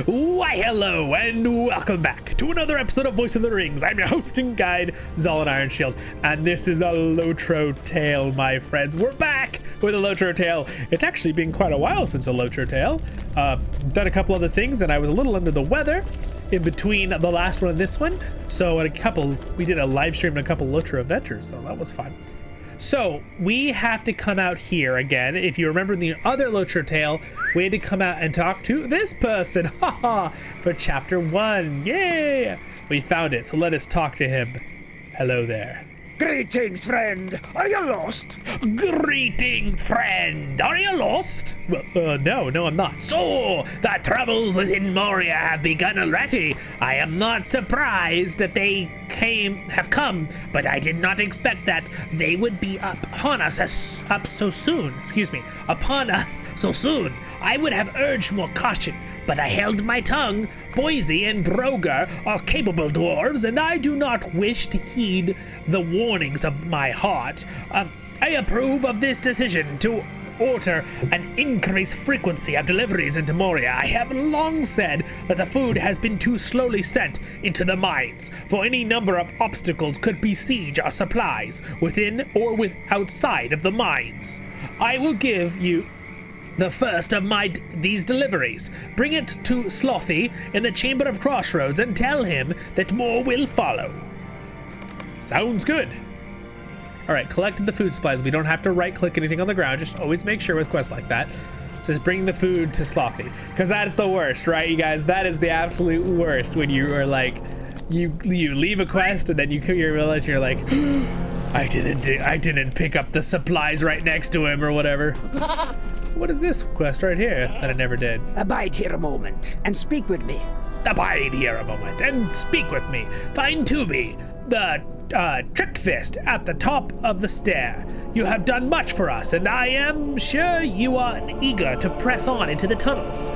Why hello and welcome back to another episode of Voice of the Rings. I'm your host and guide, Zollin Ironshield, and this is a LOTRO tale, my friends. We're back with a LOTRO tale. It's actually been quite a while since a LOTRO tale. Done a couple other things, and I was a little under the weather in between the last one and this one. So we did a live stream and a couple LOTRO adventures, though. That was fun. So we have to come out here again. If you remember in the other LOTRO tale, we had to come out and talk to this person, haha, for chapter 1. Yay! We found it, so let us talk to him. Hello there. Greetings, friend. Are you lost? Greetings, friend. Are you lost? Well, no, I'm not. So, the troubles within Moria have begun already. I am not surprised that they have come, but I did not expect that they would be upon us so soon. I would have urged more caution, but I held my tongue. Boise and Broger are capable dwarves, and I do not wish to heed the warnings of my heart. I approve of this decision to order an increased frequency of deliveries into Moria. I have long said that the food has been too slowly sent into the mines, for any number of obstacles could besiege our supplies within or outside of the mines. I will give you the first of these deliveries. Bring it to Slothy in the Chamber of Crossroads and tell him that more will follow. Sounds good. All right, collected the food supplies. We don't have to right-click anything on the ground. Just always make sure with quests like that. It says bring the food to Slothy, because that's the worst, right, you guys? That is the absolute worst when you are like, you leave a quest and then you realize you're like, I didn't pick up the supplies right next to him or whatever. What is this quest right here that I never did? Abide here a moment and speak with me. Abide here a moment and speak with me. Find Tubi, the trick fist at the top of the stair. You have done much for us, and I am sure you are eager to press on into the tunnels.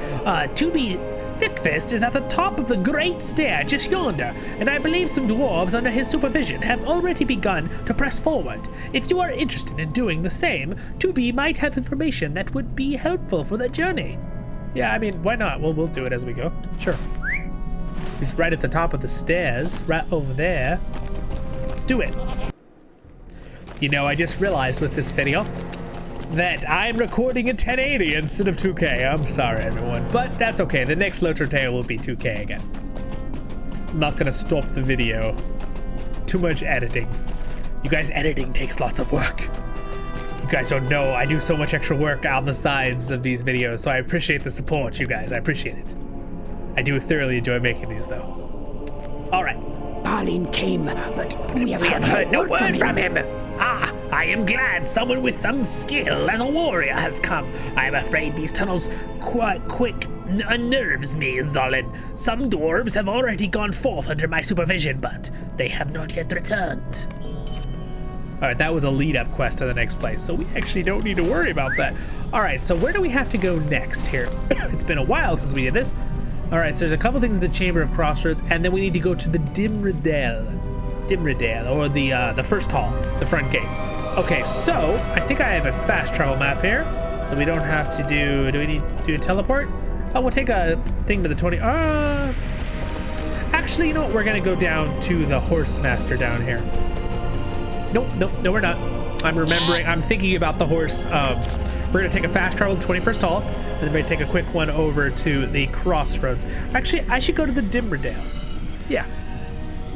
Tubi Thickfist is at the top of the great stair just yonder, and I believe some dwarves under his supervision have already begun to press forward. If you are interested in doing the same, Tubi might have information that would be helpful for the journey. Yeah, I mean, why not? We'll do it as we go. Sure. He's right at the top of the stairs, right over there. Let's do it. You know, I just realized with this video that I'm recording in 1080 instead of 2K. I'm sorry, everyone, but that's okay. The next LOTRO tale will be 2K again. I'm not gonna stop the video. Too much editing. You guys, editing takes lots of work. You guys don't know I do so much extra work on the sides of these videos, so I appreciate the support, you guys. I appreciate it. I do thoroughly enjoy making these, though. All right. Balin came, but we have heard no word from him. Ah, I am glad someone with some skill as a warrior has come. I am afraid these tunnels quite quick unnerves me, Zollin. Some dwarves have already gone forth under my supervision, but they have not yet returned. All right, that was a lead-up quest to the next place, so we actually don't need to worry about that. All right, so where do we have to go next here? It's been a while since we did this. All right, so there's a couple things in the Chamber of Crossroads, and then we need to go to the Dimridale, or the first hall, the front gate. Okay, so I think I have a fast travel map here, so we don't have to do we need to do a teleport? Oh, we'll take a thing to the 20. Actually, you know what? We're gonna go down to the Horse Master down here. Nope, we're not. I'm thinking about the horse. We're gonna take a fast travel to 21st hall, and then we're gonna take a quick one over to the Crossroads. Actually, I should go to the Dimridale. Yeah.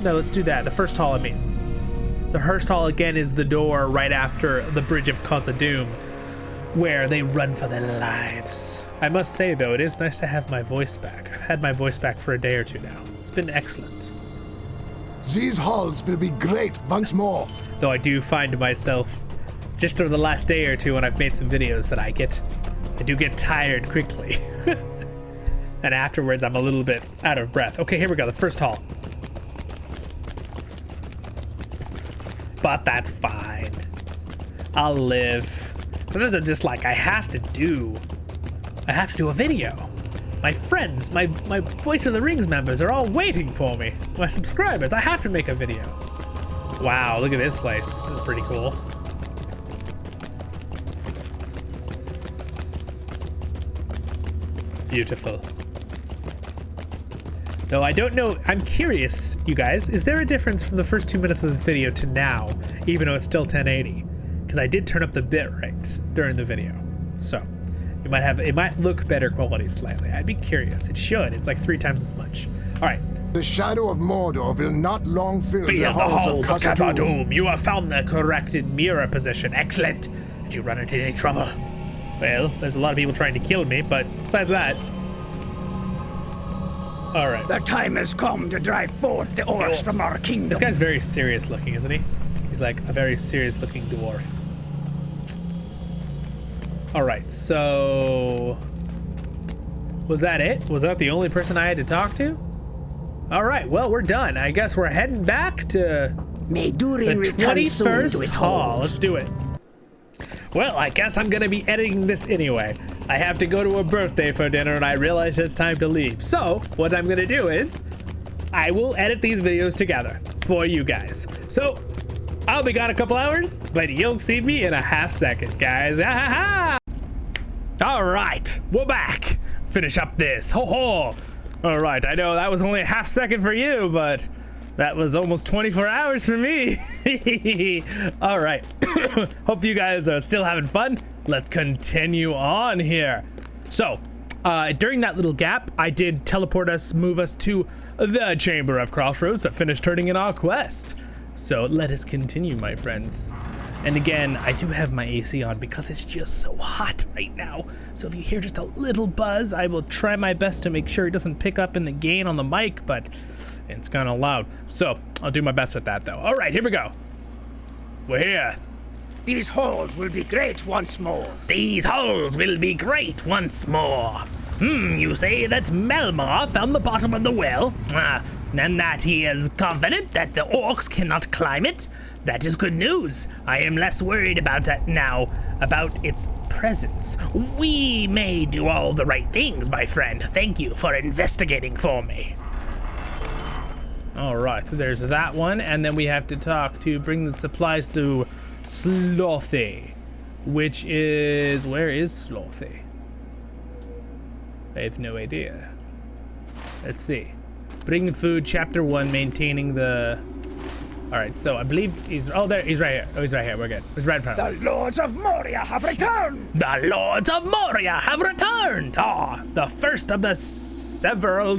No, let's do that. The first hall, I mean. The first hall, again, is the door right after the Bridge of Khazad-dûm, where they run for their lives. I must say, though, it is nice to have my voice back. I've had my voice back for a day or two now. It's been excellent. These halls will be great once more. Though I do find myself, just over the last day or two when I've made some videos, that I do get tired quickly. And afterwards, I'm a little bit out of breath. Okay, here we go, the first hall. But that's fine. I'll live. Sometimes I'm just like, I have to do a video. My friends, my Voice of the Rings members are all waiting for me. My subscribers, I have to make a video. Wow, look at this place. This is pretty cool. Beautiful. Though I don't know, I'm curious, you guys, is there a difference from the first 2 minutes of the video to now, even though it's still 1080? Because I did turn up the bitrate during the video. So, it might look better quality slightly. I'd be curious. It should. It's like 3 times as much. All right. The shadow of Mordor will not long fill Via the halls of Khazad-dûm. Khazad-dûm. You have found the corrected mirror position. Excellent. Did you run into any trouble? Well, there's a lot of people trying to kill me, but besides that. All right. The time has come to drive forth the orcs from our kingdom. This guy's very serious looking, isn't he? He's like a very serious looking dwarf. All right, so was that it? Was that the only person I had to talk to? All right, well, we're done. I guess we're heading back to May Durin the return soon to 21st his hall. halls. Let's do it. Well, I guess I'm gonna be editing this anyway. I have to go to a birthday for dinner and I realize it's time to leave. So what I'm gonna do is I will edit these videos together for you guys. So I'll be gone a couple hours, but you'll see me in a half second, guys. Ah, ha, ha. All right, we're back. Finish up this. Ho ho. All right, I know that was only a half second for you, but that was almost 24 hours for me. All right. Hope you guys are still having fun. Let's continue on here. So, during that little gap, I did move us to the Chamber of Crossroads to finish turning in our quest. So let us continue, my friends. And again, I do have my AC on because it's just so hot right now. So if you hear just a little buzz, I will try my best to make sure it doesn't pick up in the gain on the mic, but it's kind of loud. So I'll do my best with that though. All right, here we go. We're here. These halls will be great once more. These halls will be great once more. You say that Melmar found the bottom of the well? And that he is confident that the orcs cannot climb it? That is good news. I am less worried about that now, about its presence. We may do all the right things, my friend. Thank you for investigating for me. All right, there's that one, and then we have to bring the supplies to Slothy, which is, where is Slothy? I have no idea. Let's see. Bring the food, chapter 1, maintaining the... All right, so I believe he's, oh, there, he's right here. Oh, he's right here, we're good. He's right in front of us. The Lords of Moria have returned! The Lords of Moria have returned! The first of the several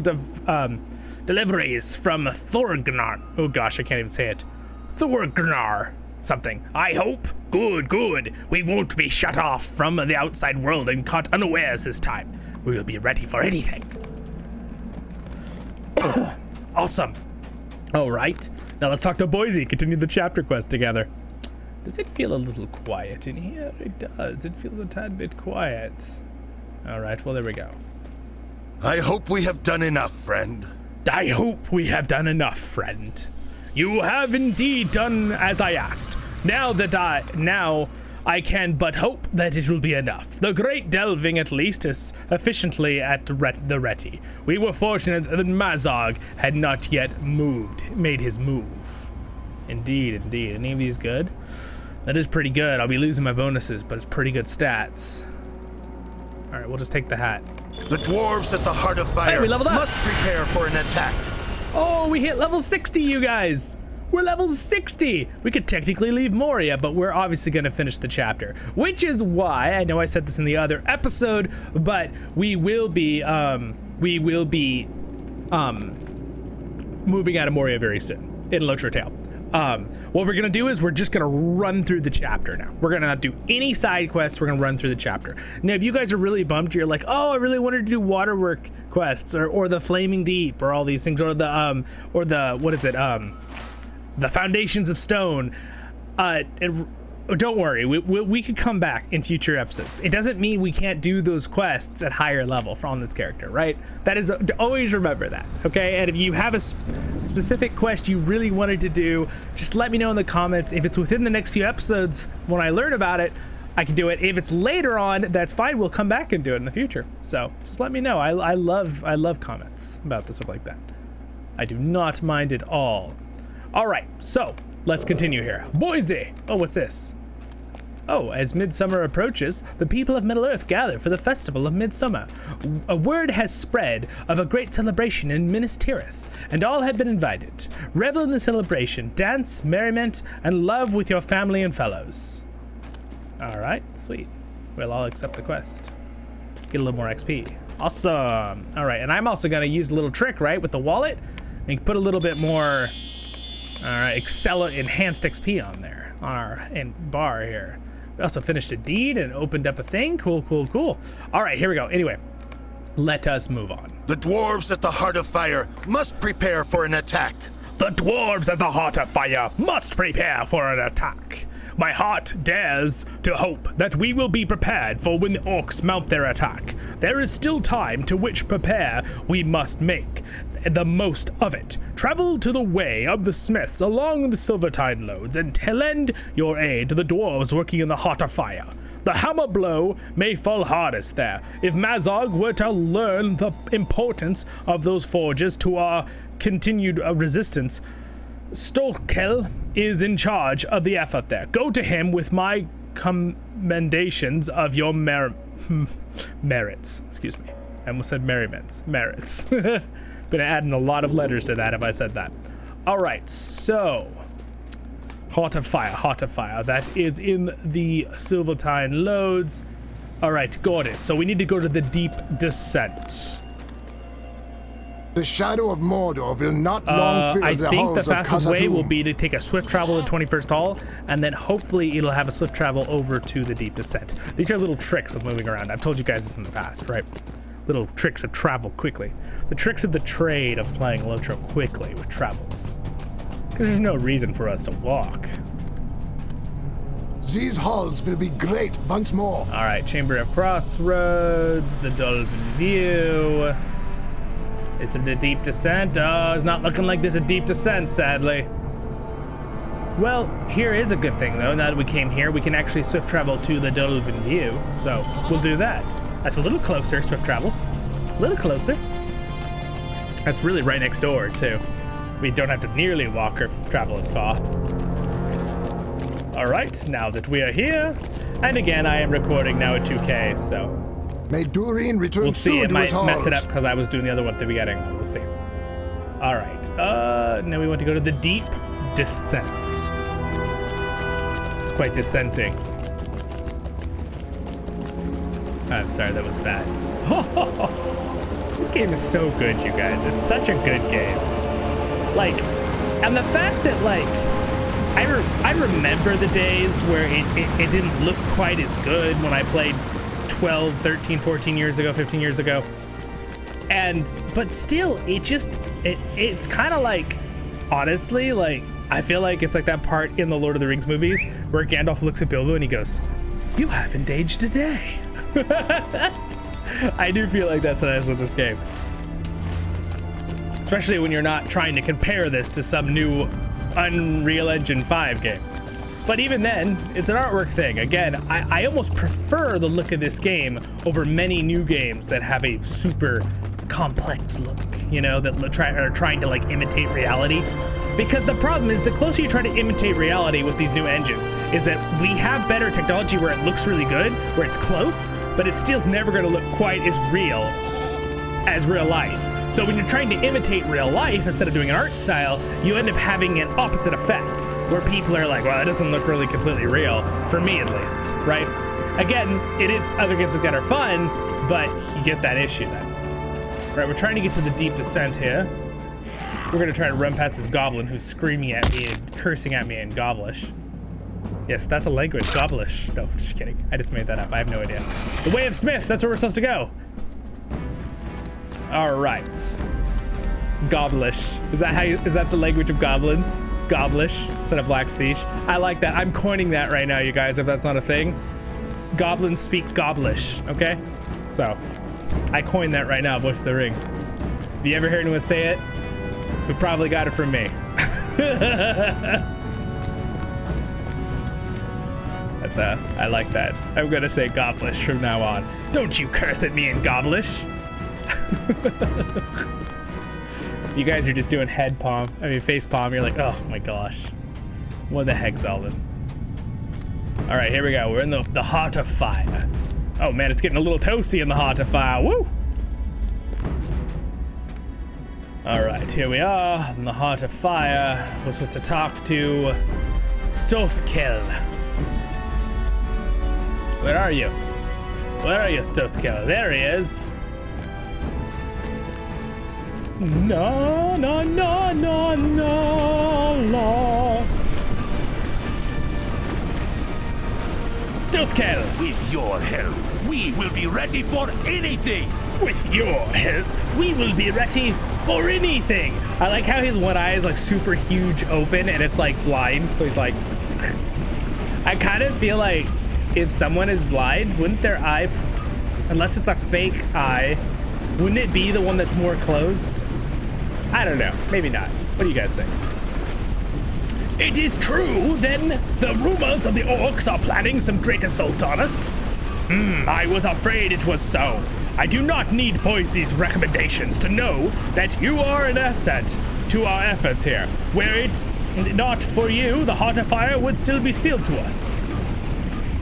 deliveries from Thorgnar. Oh gosh, I can't even say it. Thorgnar something. I hope. Good. We won't be shut off from the outside world and caught unawares this time. We will be ready for anything. Awesome. All right. Now let's talk to Boise. Continue the chapter quest together. Does it feel a little quiet in here? It does. It feels a tad bit quiet. All right. Well, there we go. I hope we have done enough, friend. I hope we have done enough, friend. You have indeed done as I asked. Now I can but hope that it will be enough. The great delving, at least, is efficiently at the ready. We were fortunate that Mazog had not yet made his move. Indeed. Any of these good? That is pretty good. I'll be losing my bonuses, but it's pretty good stats. All right, we'll just take the hat. The dwarves at the Heart of Fire we leveled up. must prepare for an attack. Oh, we hit level 60, you guys. We're level 60. We could technically leave Moria, but we're obviously going to finish the chapter, which is why I know I said this in the other episode, but we will be moving out of Moria very soon in LOTRO Tale. What we're going to do is we're just going to run through the chapter now. We're going to not do any side quests. We're going to run through the chapter. Now, if you guys are really bummed, you're like, oh, I really wanted to do waterwork quests or the Flaming Deep or all these things or the what is it? The Foundations of Stone. Don't worry, we could come back in future episodes. It doesn't mean we can't do those quests at higher level on this character, right? That is, always remember that, okay? And if you have a specific quest you really wanted to do, just let me know in the comments. If it's within the next few episodes, when I learn about it, I can do it. If it's later on, that's fine. We'll come back and do it in the future. So just let me know. I love comments about this stuff like that. I do not mind at all. All right, so let's continue here. Boise. Oh, what's this? Oh, as midsummer approaches, the people of Middle-earth gather for the festival of midsummer. A word has spread of a great celebration in Minas Tirith, and all have been invited. Revel in the celebration, dance, merriment, and love with your family and fellows. All right, sweet. We'll all accept the quest. Get a little more XP. Awesome. All right, and I'm also gonna use a little trick, right, with the wallet, and put a little bit more, all right, enhanced XP on there, on our bar here. We also finished a deed and opened up a thing. Cool, cool, cool. All right, here we go. Anyway, let us move on. The dwarves at the Heart of Fire must prepare for an attack. The dwarves at the Heart of Fire must prepare for an attack. My heart dares to hope that we will be prepared for when the orcs mount their attack. There is still time to which prepare we must make the most of it. Travel to the way of the smiths along the Silvertine loads and lend your aid to the dwarves working in the Heart of Fire. The hammer blow may fall hardest there. If Mazog were to learn the importance of those forges to our continued resistance, Stolkel is in charge of the effort there. Go to him with my commendations of your merits. Excuse me. I almost said merriments. Merits. Been adding a lot of letters to that if I said that. All right, so Heart of Fire, Heart of Fire. That is in the Silvertine loads. All right, got it. So we need to go to the Deep Descent. The shadow of Mordor will not long fill I the think the halls of fastest way will Khazad-dûm. be to take a swift travel to 21st Hall, and then hopefully it'll have a swift travel over to the Deep Descent. These are little tricks of moving around. I've told you guys this in the past, right? Little tricks of travel quickly. The tricks of the trade of playing LOTRO quickly with travels. Because there's no reason for us to walk. These halls will be great once more. All right, Chamber of Crossroads, the Dwarven View. Is there the Deep Descent? Oh, it's not looking like there's a Deep Descent, sadly. Well, here is a good thing, though. Now that we came here, we can actually swift travel to the Dwarven View, so we'll do that. That's a little closer, swift travel. A little closer. That's really right next door, too. We don't have to nearly walk or travel as far. All right, now that we are here, and again, I am recording now at 2K, so May Durin return we'll see. soon It to his might mess it halls. up because I was doing the other one at the beginning. We'll see. All right, now we want to go to the Deep Descent. It's quite dissenting. I'm sorry, that was bad. This game is so good, you guys. It's such a good game. Like, and the fact that, like, I remember the days where it didn't look quite as good when I played 12, 13, 14 years ago, 15 years ago. But still, it's kind of like, honestly, like, I feel like it's like that part in the Lord of the Rings movies where Gandalf looks at Bilbo and he goes, "You haven't aged a day." I do feel like that's nice with this game. Especially when you're not trying to compare this to some new Unreal Engine 5 game. But even then, it's an artwork thing. Again, I almost prefer the look of this game over many new games that have a super complex look, you know, that are trying to like imitate reality. Because the problem is, the closer you try to imitate reality with these new engines, is that we have better technology where it looks really good, where it's close, but it still's never going to look quite as real as real life. So when you're trying to imitate real life instead of doing an art style, you end up having an opposite effect, where people are like, well, that doesn't look really completely real, for me at least, right? Again, other games like that are fun, but you get that issue then. Right, we're trying to get to the Deep Descent here. We're gonna try to run past this goblin who's screaming at me and cursing at me in Goblish. Yes, that's a language, Goblish. No, just kidding. I just made that up. I have no idea. The Way of Smiths, that's where we're supposed to go. All right. Goblish. Is that the language of goblins? Goblish instead of black speech. I like that. I'm coining that right now, you guys, if that's not a thing. Goblins speak Goblish, okay? So, I coined that right now, Voice of the Rings. If you ever hear anyone say it, we probably got it from me. I like that. I'm gonna say Goblish from now on. Don't you curse at me in Goblish. You guys are just doing face palm. You're like, oh my gosh. What the heck, Zollin? All right, here we go. We're in the heart of fire. Oh man, it's getting a little toasty in the heart of fire. Woo! All right, here we are in the heart of fire. We're supposed to talk to Stothkill. Where are you? Where are you, Stothkill? There he is. No, no, no, no, no, no. Stothkill! With your help, we will be ready for anything! With your help, we will be ready for anything! I like how his one eye is like super huge open and it's like blind, so he's like... I kind of feel like if someone is blind, wouldn't their eye, unless it's a fake eye, wouldn't it be the one that's more closed? I don't know, maybe not. What do you guys think? It is true, then. The rumors of the orcs are planning some great assault on us. I was afraid it was so. I do not need Boise's recommendations to know that you are an asset to our efforts here. Were it not for you, the Heart of Fire would still be sealed to us.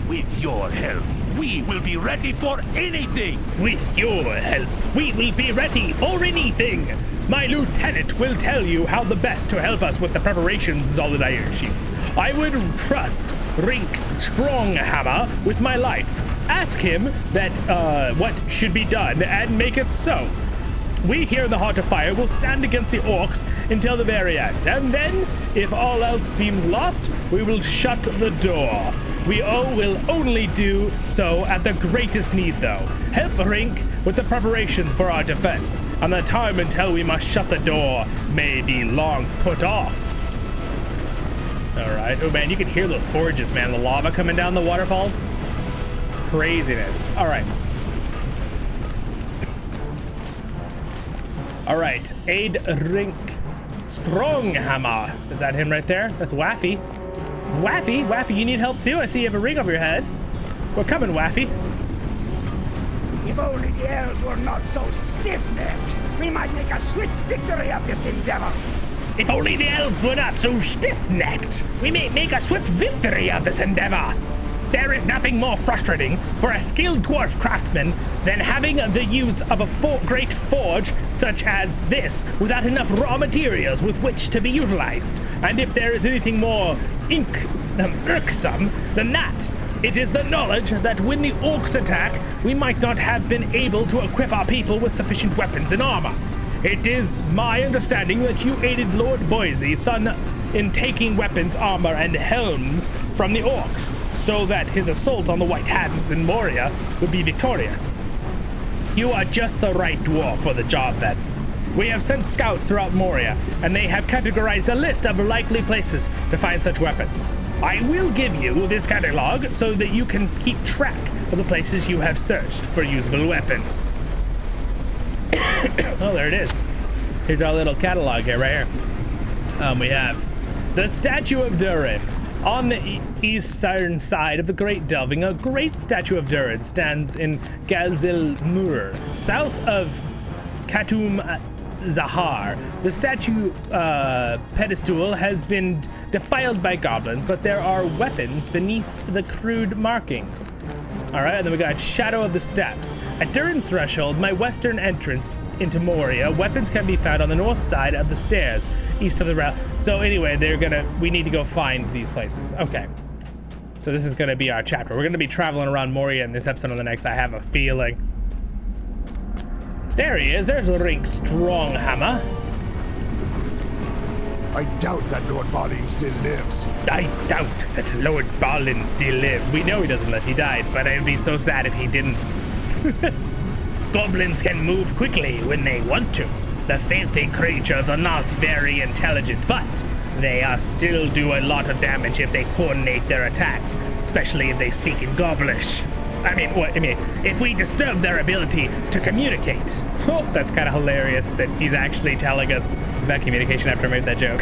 With your help, we will be ready for anything! With your help, we will be ready for anything. My lieutenant will tell you how the best to help us with the preparations, Zollin Ironshield. I would trust Rink Stronghammer with my life. Ask him that what should be done and make it so. We here in the Heart of Fire will stand against the orcs until the very end, and then, if all else seems lost, we will shut the door. We will only do so at the greatest need, though. Help Rink with the preparations for our defense, and the time until we must shut the door may be long put off. All right. Oh, man, you can hear those forges, man. The lava coming down the waterfalls. Craziness. All right. All right. Aid Rink Stronghammer. Is that him right there? That's Waffy. It's Waffy. Waffy, you need help too? I see you have a ring over your head. We're coming, Waffy. If only the elves were not so stiff-necked, we might make a swift victory of this endeavor. If only the elves were not so stiff-necked, we may make a swift victory of this endeavor. There is nothing more frustrating for a skilled dwarf craftsman than having the use of a great forge such as this without enough raw materials with which to be utilized. And if there is anything more irksome than that, it is the knowledge that when the orcs attack, we might not have been able to equip our people with sufficient weapons and armor. It is my understanding that you aided Lord Boise, son, in taking weapons, armor, and helms from the orcs, so that his assault on the White Hands in Moria would be victorious. You are just the right dwarf for the job, then. We have sent scouts throughout Moria, and they have categorized a list of likely places to find such weapons. I will give you this catalog so that you can keep track of the places you have searched for usable weapons. Oh, there it is. Here's our little catalog here, right here. We have the Statue of Durin. On the eastern side of the Great Delving, a great statue of Durin stands in Gazilmur, south of Khatum Zahar. The statue pedestal has been defiled by goblins, but there are weapons beneath the crude markings. All right, and then we got Shadow of the Steppes. At Durin Threshold, my western entrance into Moria, weapons can be found on the north side of the stairs, east of the route. So anyway, we need to go find these places. Okay. So this is gonna be our chapter. We're gonna be traveling around Moria in this episode and the next, I have a feeling. There he is, there's Rink Stronghammer. I doubt that Lord Balin still lives. I doubt that Lord Balin still lives. We know he doesn't live, he died, but I'd be so sad if he didn't. Goblins can move quickly when they want to. The filthy creatures are not very intelligent, but they still do a lot of damage if they coordinate their attacks, especially if they speak in Goblish. If we disturb their ability to communicate. Oh, that's kind of hilarious that he's actually telling us about communication after I made that joke.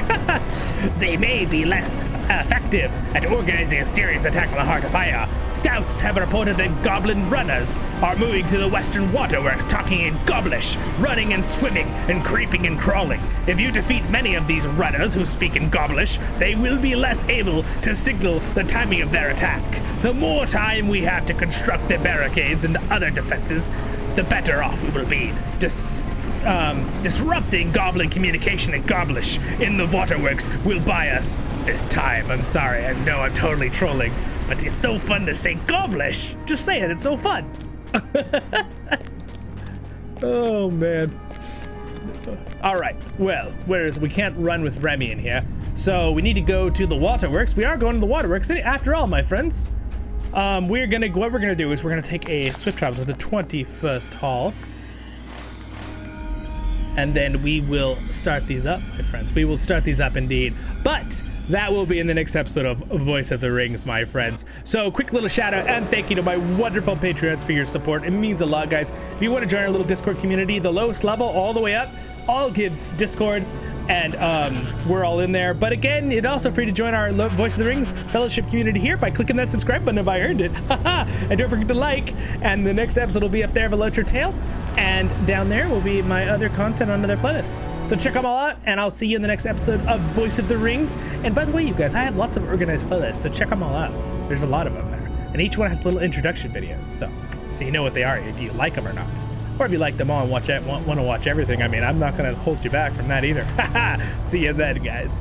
They may be less effective at organizing a serious attack on the Heart of Fire. Scouts have reported that goblin runners are moving to the western waterworks talking in Goblish, running and swimming and creeping and crawling. If you defeat many of these runners who speak in Goblish, they will be less able to signal the timing of their attack. The more time we have to construct their barricades and other defenses, the better off we will be. Disrupting goblin communication in Goblish in the waterworks will buy us this time. I'm sorry, I know I'm totally trolling, but it's so fun to say Goblish. Just say it, it's so fun. Oh man. All right, well, we can't run with Remy in here, so we need to go to the waterworks. We are going to the waterworks after all, my friends. What we're gonna do is we're gonna take a swift travel to the 21st hall. And then we will start these up, my friends. We will start these up indeed. But that will be in the next episode of Voice of the Rings, my friends. So quick little shout out and thank you to my wonderful Patreons for your support. It means a lot, guys. If you want to join our little Discord community, the lowest level all the way up, I'll give Discord, and we're all in there. But again, it's also free to join our Voice of the Rings fellowship community here by clicking that subscribe button if I earned it. And don't forget to like, and the next episode will be up there of a LOTRO tale, and down there will be my other content on other playlists. So check them all out, and I'll see you in the next episode of Voice of the Rings. And by the way, you guys, I have lots of organized playlists, so check them all out. There's a lot of them there, and each one has little introduction videos, so you know what they are, if you like them or not. Or if you like them all and want to watch everything, I mean, I'm not going to hold you back from that either. See you then, guys.